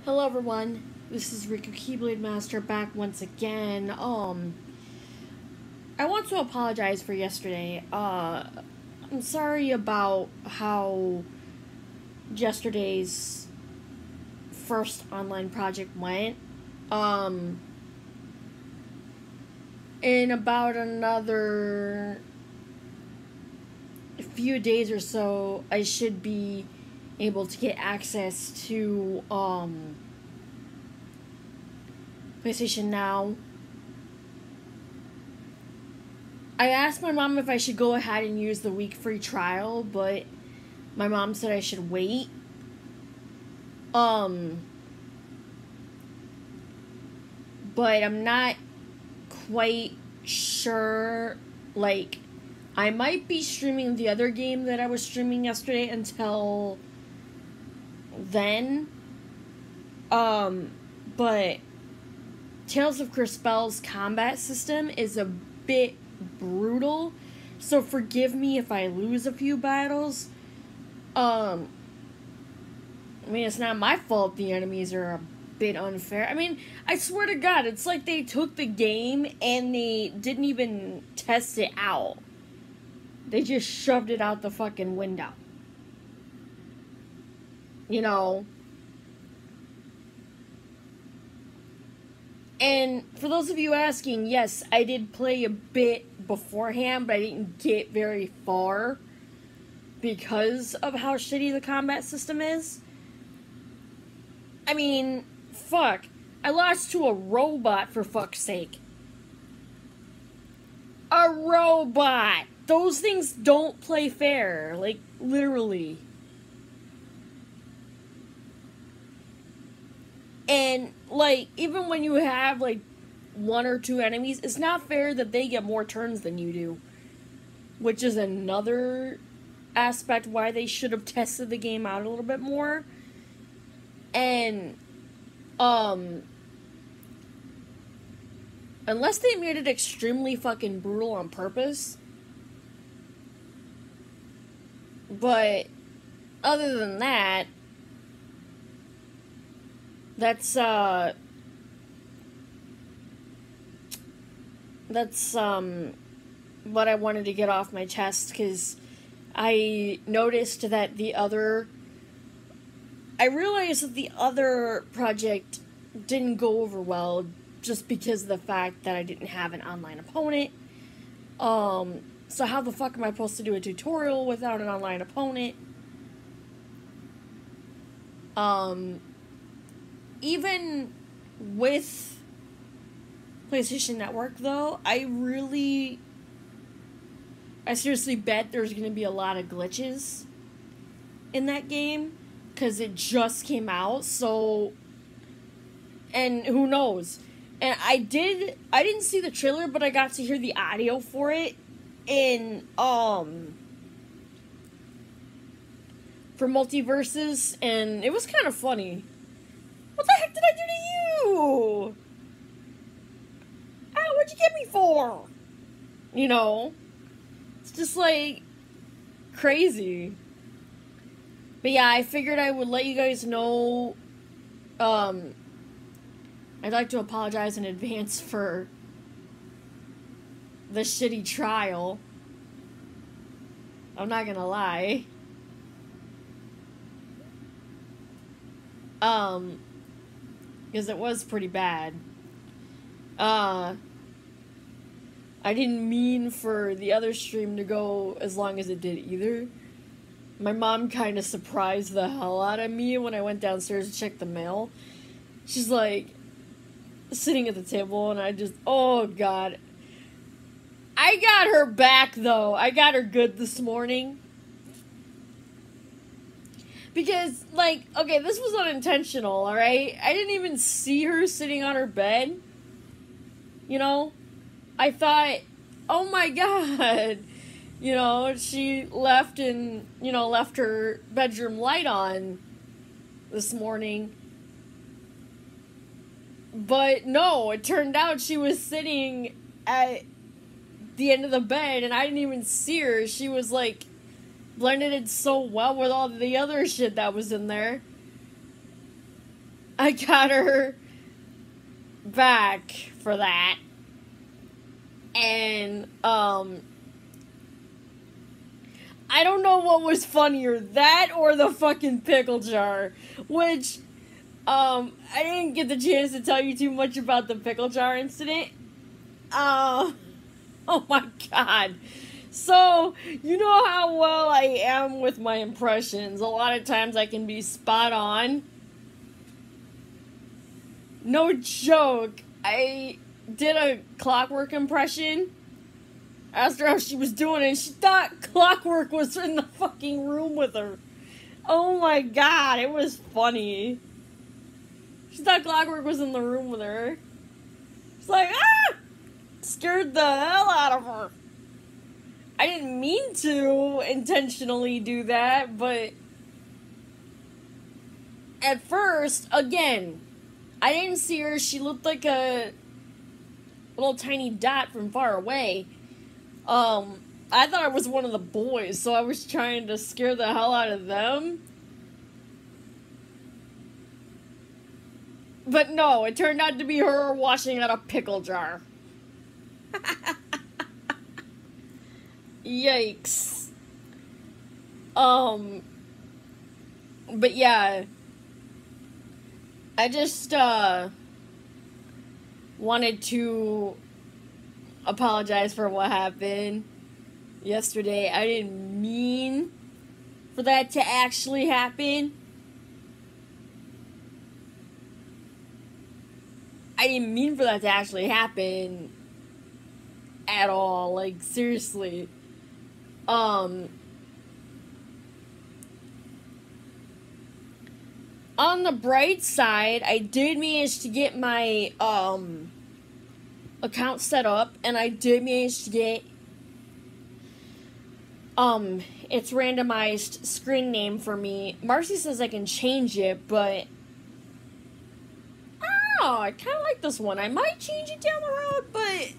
Hello everyone, this is Riku Keyblade Master back once again. I want to apologize for yesterday. I'm sorry about how yesterday's first online project went. In about another few days or so, I should be able to get access to, PlayStation Now. I asked my mom if I should go ahead and use the week free trial, but my mom said I should wait. But I'm not quite sure. Like, I might be streaming the other game that I was streaming yesterday until then. But Tales of Crispell's combat system is a bit brutal, so forgive me if I lose a few battles. I mean, it's not my fault the enemies are a bit unfair. I mean, I swear to God, it's like they took the game and they didn't even test it out. They just shoved it out the fucking window. You know? And for those of you asking, yes, I did play a bit beforehand, but I didn't get very far because of how shitty the combat system is. I mean, fuck. I lost to a robot, for fuck's sake. A robot! Those things don't play fair. Like, literally. And, like, even when you have, like, one or two enemies, it's not fair that they get more turns than you do. Which is another aspect why they should have tested the game out a little bit more. And, unless they made it extremely fucking brutal on purpose. But, other than that, that's what I wanted to get off my chest, because I noticed that I realized that the other project didn't go over well just because of the fact that I didn't have an online opponent. So how the fuck am I supposed to do a tutorial without an online opponent? Even with PlayStation Network, though, I seriously bet there's going to be a lot of glitches in that game, because it just came out, so, and who knows. And I didn't see the trailer, but I got to hear the audio for it in, for Multiverses, and it was kind of funny. What the heck did I do to you? Ah, what'd you get me for? You know? It's just, like, crazy. But yeah, I figured I would let you guys know. I'd like to apologize in advance for the shitty trial. I'm not gonna lie. Because it was pretty bad. I didn't mean for the other stream to go as long as it did either. My mom kind of surprised the hell out of me when I went downstairs to check the mail. She's like, sitting at the table, and I just, oh god. I got her back, though. I got her good this morning. Because, like, okay, this was unintentional, alright? I didn't even see her sitting on her bed. You know? I thought, oh my god. You know, she left her bedroom light on this morning. But no, it turned out she was sitting at the end of the bed, and I didn't even see her. She was, like, blended in so well with all the other shit that was in there. I got her back for that. And, I don't know what was funnier, that or the fucking pickle jar. Which, I didn't get the chance to tell you too much about the pickle jar incident. Oh my god. So, you know how well I am with my impressions. A lot of times I can be spot on. No joke. I did a Clockwork impression. Asked her how she was doing, and she thought Clockwork was in the fucking room with her. Oh my god, it was funny. She thought Clockwork was in the room with her. She's like, ah! Scared the hell out of her. I didn't mean to intentionally do that, but at first, again, I didn't see her. She looked like a little tiny dot from far away. I thought it was one of the boys, so I was trying to scare the hell out of them. But no, it turned out to be her washing out a pickle jar. Yikes. But yeah, I just, wanted to apologize for what happened yesterday. I didn't mean for that to actually happen. I didn't mean for that to actually happen at all. Like, seriously. On the bright side, I did manage to get my, account set up, and I did manage to get, its randomized screen name for me. Marcy says I can change it, but I kind of like this one. I might change it down the road, but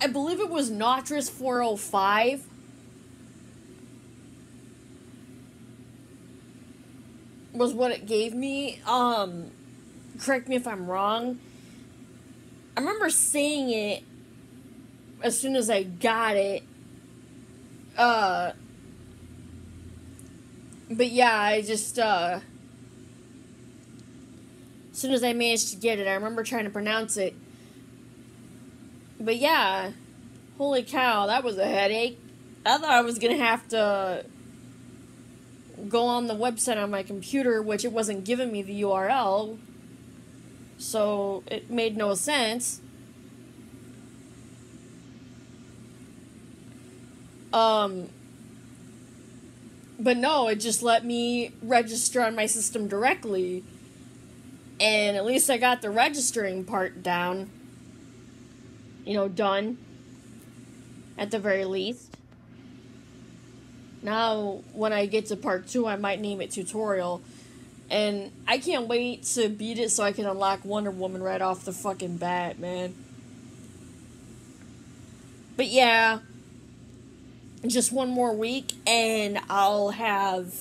I believe it was Notris 405. Was what it gave me. Correct me if I'm wrong. I remember saying it as soon as I got it. But yeah, I just, as soon as I managed to get it, I remember trying to pronounce it. But yeah, holy cow, that was a headache. I thought I was gonna have to go on the website on my computer, which it wasn't giving me the URL. So it made no sense. But no, it just let me register on my system directly. And at least I got the registering part down. Done. At the very least. Now, when I get to part 2, I might name it tutorial. And I can't wait to beat it so I can unlock Wonder Woman right off the fucking bat, man. But yeah, just one more week and I'll have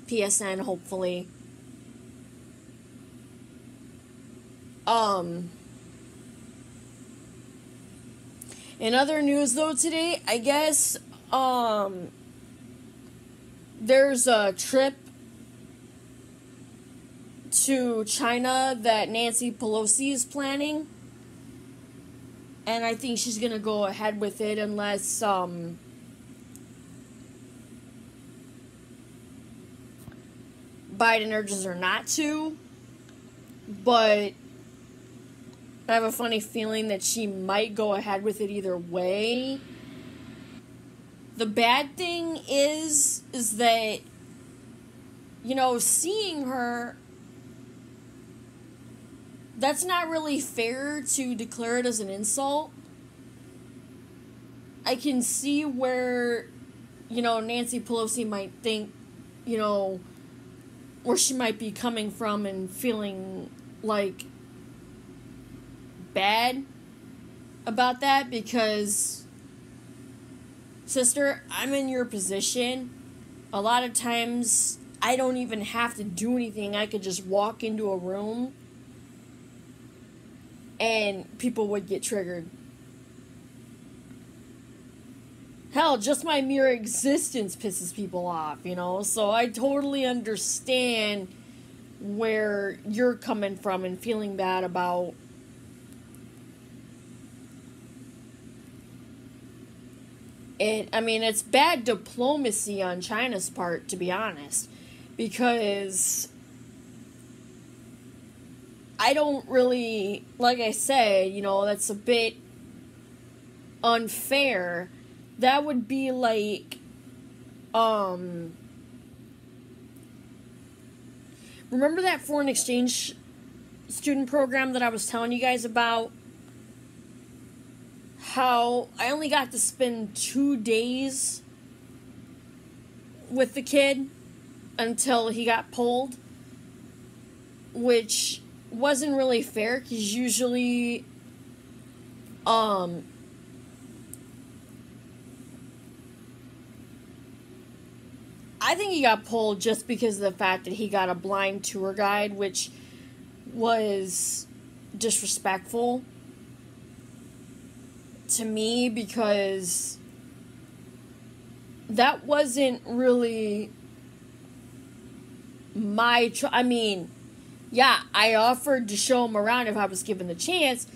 PSN, hopefully. In other news, though, today, I guess, there's a trip to China that Nancy Pelosi is planning. And I think she's gonna go ahead with it unless, Biden urges her not to. But I have a funny feeling that she might go ahead with it either way. The bad thing is that, seeing her, that's not really fair to declare it as an insult. I can see where, Nancy Pelosi might think, where she might be coming from and feeling like bad about that because, sister, I'm in your position. A lot of times, I don't even have to do anything. I could just walk into a room and people would get triggered. Hell, just my mere existence pisses people off, you know? So I totally understand where you're coming from and feeling bad about it. I mean, it's bad diplomacy on China's part, to be honest, because I don't really, like I said, you know, that's a bit unfair. That would be like, remember that foreign exchange student program that I was telling you guys about? How I only got to spend 2 days with the kid until he got pulled, which wasn't really fair because usually, I think he got pulled just because of the fact that he got a blind tour guide, which was disrespectful to me because that wasn't really my I mean, yeah, I offered to show him around if I was given the chance,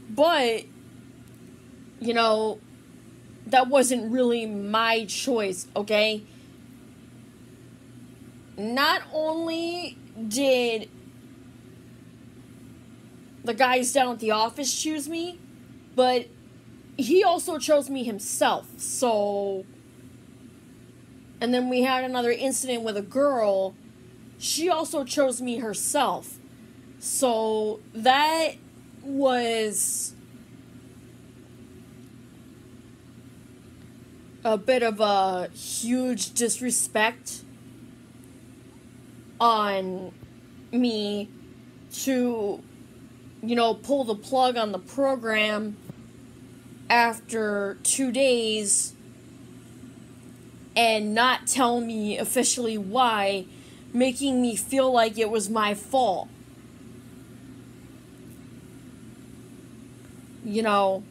but, you know, that wasn't really my choice, okay? Not only did the guys down at the office choose me, but he also chose me himself. So, and then we had another incident with a girl. She also chose me herself. So that was a bit of a huge disrespect on me to, you know, pull the plug on the program after 2 days and not tell me officially why, making me feel like it was my fault. You know,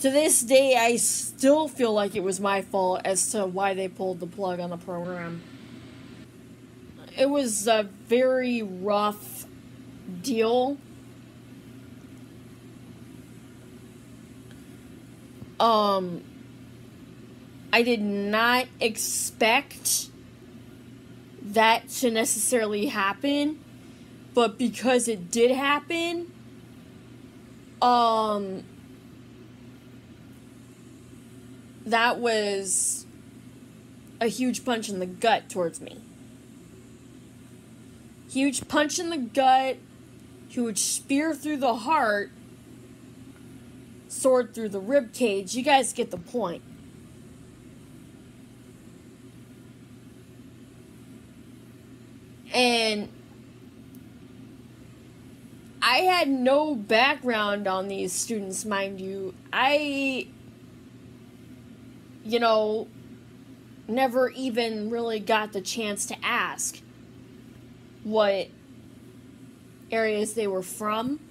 to this day, I still feel like it was my fault as to why they pulled the plug on the program. It was a very rough deal. I did not expect that to necessarily happen, but because it did happen, that was a huge punch in the gut towards me. Huge punch in the gut, huge spear through the heart, sword through the rib cage. You guys get the point. And I had no background on these students, mind you. I, you know, never even really got the chance to ask what areas they were from.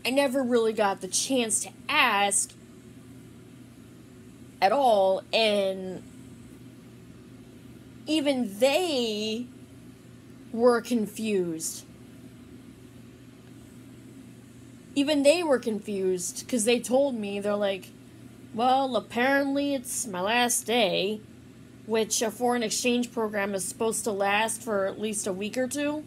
I never really got the chance to ask at all, and even they were confused. Even they were confused because they told me, they're like, well, apparently it's my last day, which a foreign exchange program is supposed to last for at least a week or two.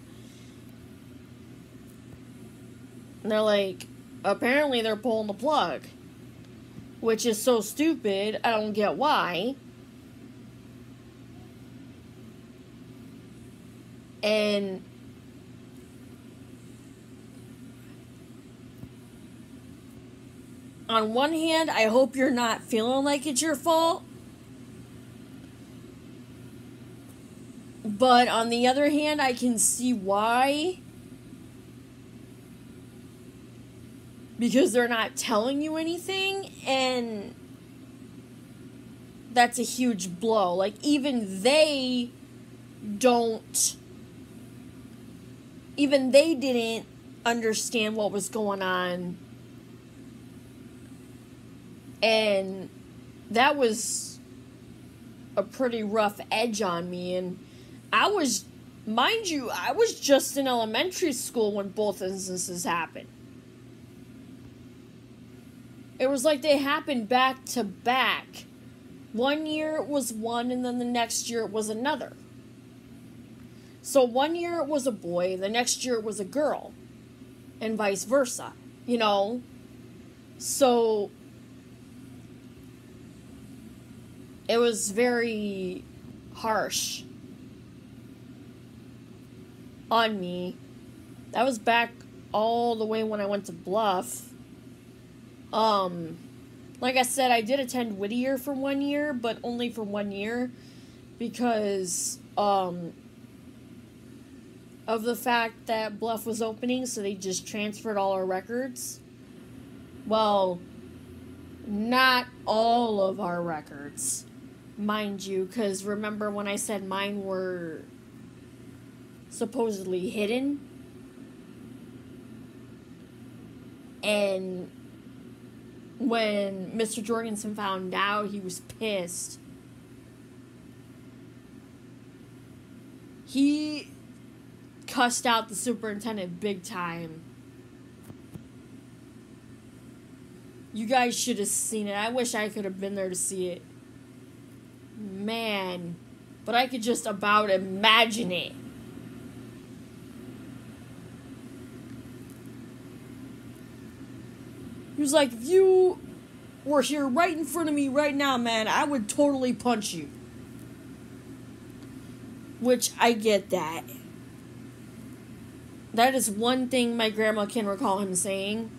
And they're like, apparently they're pulling the plug, which is so stupid. I don't get why. And on one hand, I hope you're not feeling like it's your fault. But on the other hand, I can see why because they're not telling you anything, and that's a huge blow. Like, even they didn't understand what was going on, and that was a pretty rough edge on me. And I was just in elementary school when both instances happened. It was like they happened back to back. One year it was one, and then the next year it was another. So one year it was a boy, the next year it was a girl, and vice versa, you know? So it was very harsh on me. That was back all the way when I went to Bluff. Like I said, I did attend Whittier for 1 year, but only for 1 year because of the fact that Bluff was opening, so they just transferred all our records. Well, not all of our records, mind you, because remember when I said mine were supposedly hidden? And when Mr. Jorgensen found out, he was pissed. He cussed out the superintendent big time. You guys should have seen it. I wish I could have been there to see it. Man. But I could just about imagine it. He was like, if you were here right in front of me right now, man, I would totally punch you. Which, I get that. That is one thing my grandma can recall him saying.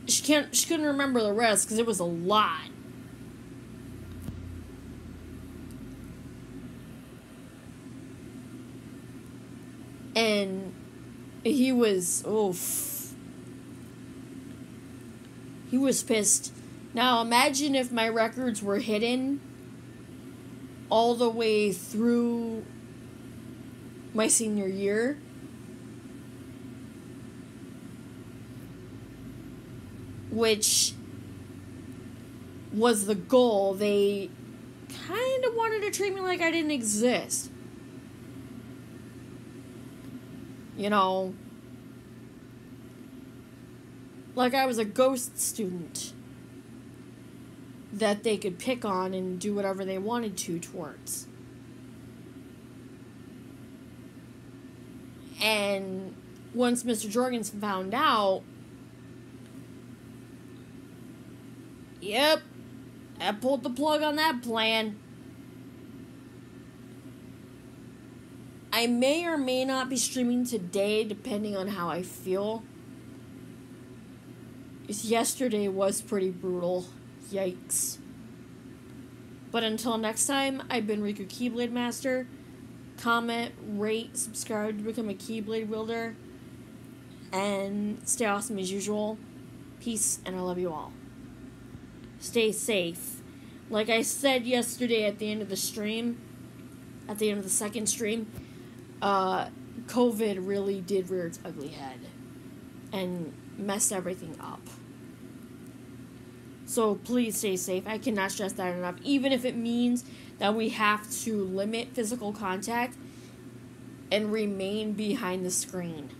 She couldn't remember the rest because it was a lot. And he was, he was pissed. Now imagine if my records were hidden all the way through my senior year. Which was the goal. They kind of wanted to treat me like I didn't exist. You know, like I was a ghost student that they could pick on and do whatever they wanted to towards. And once Mr. Jorgensen found out, yep, I pulled the plug on that plan. I may or may not be streaming today, depending on how I feel. Yesterday was pretty brutal. Yikes. But until next time, I've been Riku Keyblade Master. Comment, rate, subscribe to become a Keyblade wielder. And stay awesome as usual. Peace, and I love you all. Stay safe. Like I said yesterday at the end of the stream, at the end of the second stream, COVID really did rear its ugly head and messed everything up. So please stay safe. I cannot stress that enough. Even if it means that we have to limit physical contact and remain behind the screen.